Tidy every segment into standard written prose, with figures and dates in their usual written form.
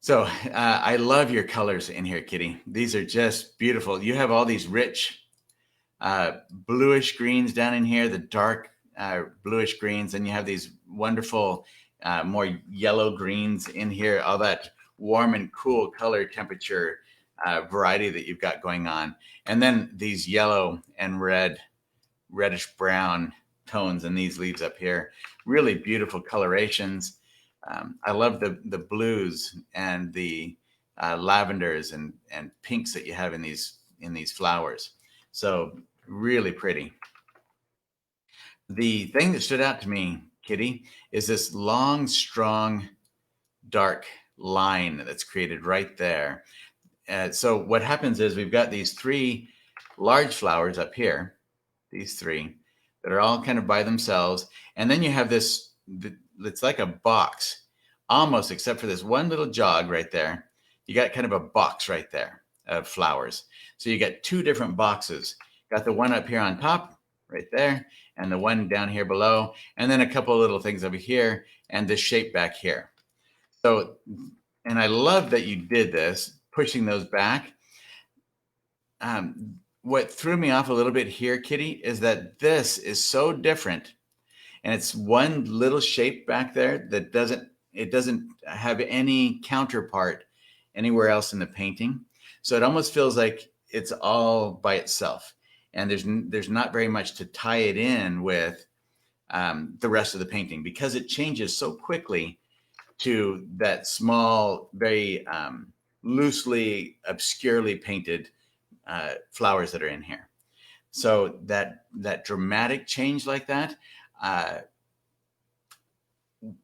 So I love your colors in here, Kitty. These are just beautiful. You have all these rich bluish greens down in here, the dark bluish greens, and you have these wonderful, more yellow greens in here, all that warm and cool color temperature variety that you've got going on. And then these yellow and reddish brown tones in these leaves up here. Really beautiful colorations. I love the blues and the lavenders and pinks that you have in these flowers. So really pretty. The thing that stood out to me, Kitty, is this long, strong, dark line that's created right there. So what happens is we've got these three large flowers up here, these three, that are all kind of by themselves. And then you have this, it's like a box, almost, except for this one little jog right there. You got kind of a box right there of flowers. So you got two different boxes. Got the one up here on top, right there, and the one down here below, and then a couple of little things over here, and this shape back here. So, and I love that you did this, pushing those back. What threw me off a little bit here, Kitty, is that this is so different, and it's one little shape back there that doesn't have any counterpart anywhere else in the painting. So it almost feels like it's all by itself, and there's not very much to tie it in with the rest of the painting, because it changes so quickly to that small, very loosely, obscurely painted flowers that are in here. So that dramatic change like that,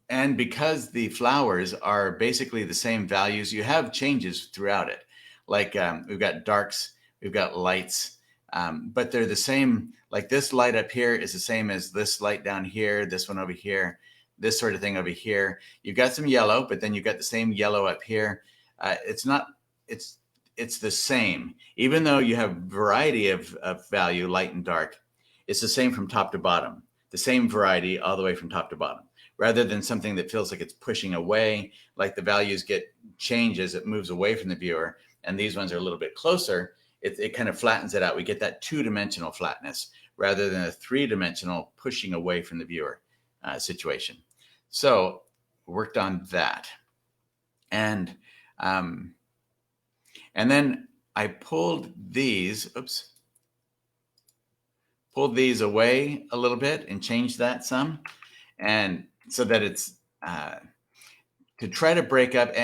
and because the flowers are basically the same values, you have changes throughout it. Like we've got darks, we've got lights, but they're the same. Like this light up here is the same as this light down here, this one over here, this sort of thing over here. You've got some yellow, but then you've got the same yellow up here. It's the same. Even though you have variety of value, light and dark, it's the same from top to bottom, the same variety all the way from top to bottom, rather than something that feels like it's pushing away, like the values get changed as it moves away from the viewer. And these ones are a little bit closer. It kind of flattens it out. We get that two-dimensional flatness rather than a three-dimensional pushing away from the viewer situation. So worked on that. And then I pulled these away a little bit and changed that some. And so that it's to try to break up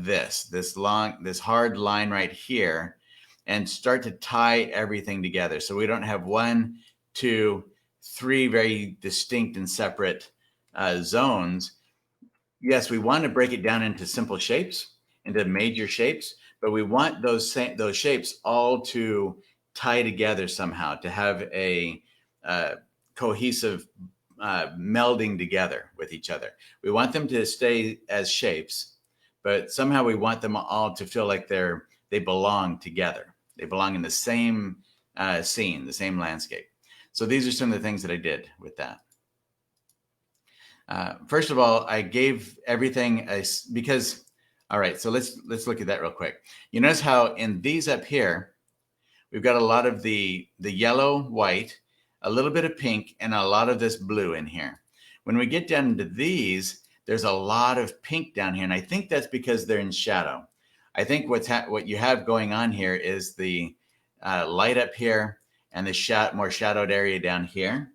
this hard line right here and start to tie everything together. So we don't have 1, 2, 3 very distinct and separate zones. Yes, we want to break it down into simple shapes, into major shapes, but we want those shapes all to tie together somehow, to have a cohesive melding together with each other. We want them to stay as shapes, but somehow we want them all to feel like they belong together. They belong in the same scene, the same landscape. So these are some of the things that I did with that. First of all, I gave everything because, all right, so let's look at that real quick. You notice how in these up here, we've got a lot of the yellow, white, a little bit of pink, and a lot of this blue in here. When we get down into these, there's a lot of pink down here, and I think that's because they're in shadow. I think what you have going on here is the light up here and the more shadowed area down here.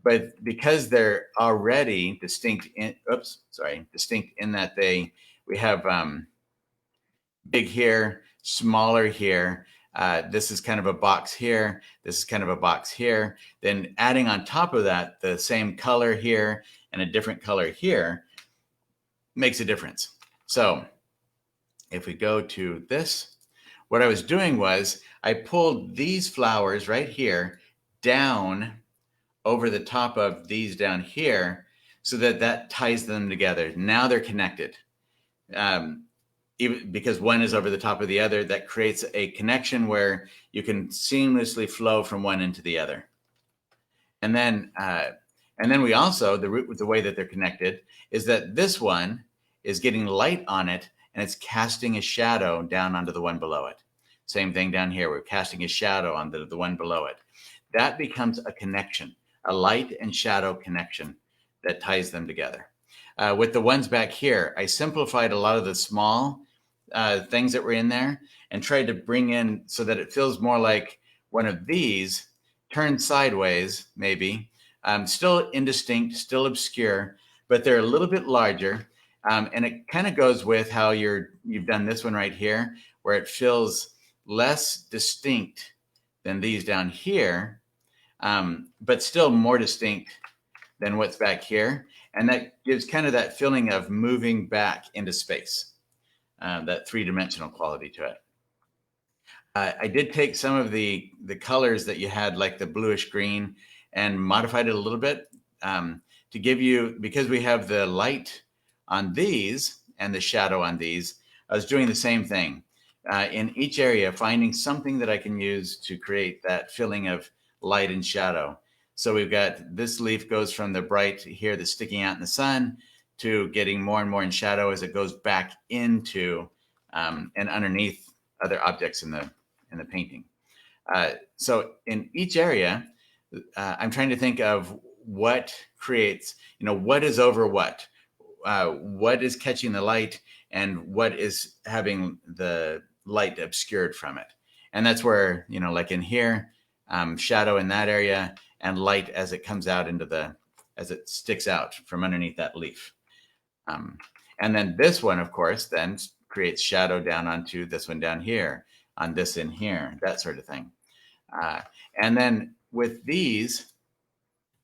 But because they're already distinct in that we have big here, smaller here. This is kind of a box here. This is kind of a box here. Then adding on top of that, the same color here and a different color here makes a difference. So if we go to this, what I was doing was I pulled these flowers right here down over the top of these down here so that ties them together. Now they're connected. Even because one is over the top of the other, that creates a connection where you can seamlessly flow from one into the other. And then we also, the way that they're connected is that this one is getting light on it, and it's casting a shadow down onto the one below it. Same thing down here. We're casting a shadow onto the one below it. That becomes a connection, a light and shadow connection that ties them together. With the ones back here, I simplified a lot of the small things that were in there and tried to bring in so that it feels more like one of these turned sideways, maybe. Still indistinct, still obscure, but they're a little bit larger. And it kind of goes with how you've done this one right here, where it feels less distinct than these down here, but still more distinct than what's back here. And that gives kind of that feeling of moving back into space, that three-dimensional quality to it. I did take some of the colors that you had, like the bluish green, and modified it a little bit to give you, because we have the light on these and the shadow on these, I was doing the same thing. In each area, finding something that I can use to create that feeling of light and shadow. So we've got this leaf goes from the bright here that's sticking out in the sun to getting more and more in shadow as it goes back into and underneath other objects in the painting. So in each area, I'm trying to think of what creates, what is over what is catching the light and what is having the light obscured from it. And that's where, like in here, shadow in that area and light as it comes out as it sticks out from underneath that leaf. And then this one, of course, then creates shadow down onto this one down here, on this in here, that sort of thing. And then with these,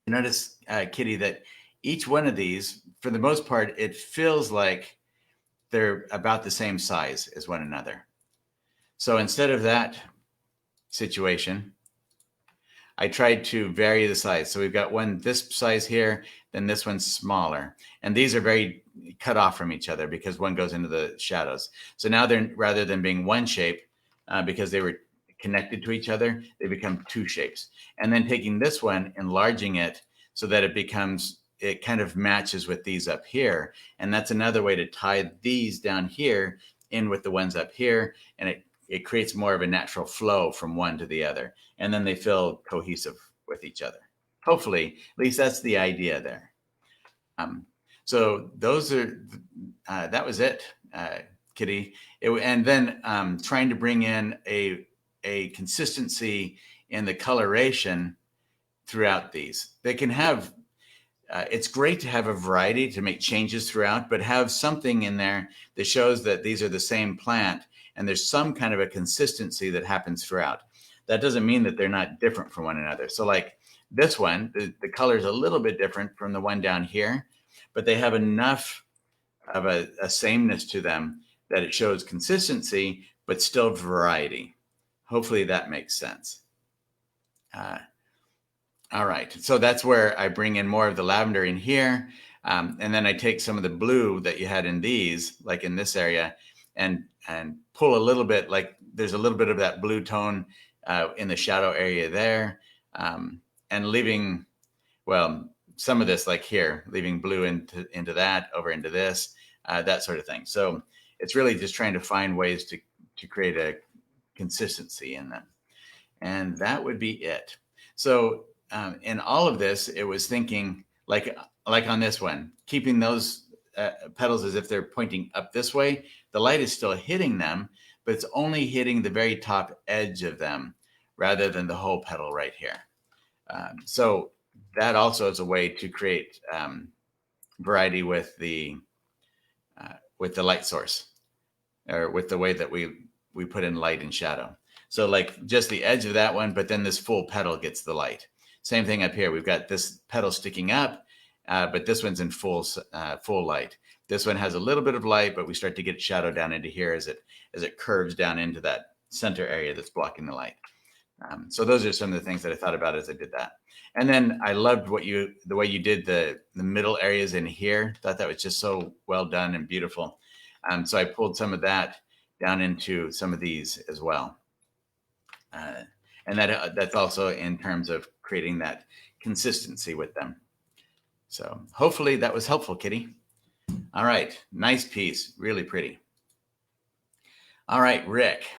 you notice, Kitty, that each one of these, for the most part, it feels like they're about the same size as one another. So instead of that situation, I tried to vary the size. So we've got one this size here, then this one's smaller. And these are very cut off from each other because one goes into the shadows. So now they're, rather than being one shape, because they were connected to each other, they become two shapes. And then taking this one, enlarging it so that it kind of matches with these up here. And that's another way to tie these down here in with the ones up here. And it creates more of a natural flow from one to the other. And then they feel cohesive with each other. Hopefully, at least that's the idea there. So those are, that was it, Kitty. And then trying to bring in a consistency in the coloration throughout these. They can have, it's great to have a variety to make changes throughout, but have something in there that shows that these are the same plant and there's some kind of a consistency that happens throughout. That doesn't mean that they're not different from one another. So like this one, the color is a little bit different from the one down here, but they have enough of a sameness to them that it shows consistency, but still variety. Hopefully that makes sense. All right, so that's where I bring in more of the lavender in here. And then I take some of the blue that you had in these, like in this area, and pull a little bit, like there's a little bit of that blue tone in the shadow area there. And leaving, well, some of this like here, leaving blue into that, over into this, that sort of thing. So it's really just trying to find ways to create a consistency in them. And that would be it. So in all of this, it was thinking like on this one, keeping those petals as if they're pointing up this way. The light is still hitting them, but it's only hitting the very top edge of them rather than the whole petal right here. So that also is a way to create variety with the light source, or with the way that we put in light and shadow. So like just the edge of that one, but then this full petal gets the light. Same thing up here. We've got this petal sticking up, but this one's in full light. This one has a little bit of light, but we start to get shadow down into here as it curves down into that center area that's blocking the light. So those are some of the things that I thought about as I did that. And then I loved the way you did the middle areas in here. Thought that was just so well done and beautiful. So I pulled some of that down into some of these as well. And that's also in terms of creating that consistency with them. So hopefully that was helpful, Kitty. All right, nice piece, really pretty. All right, Rick,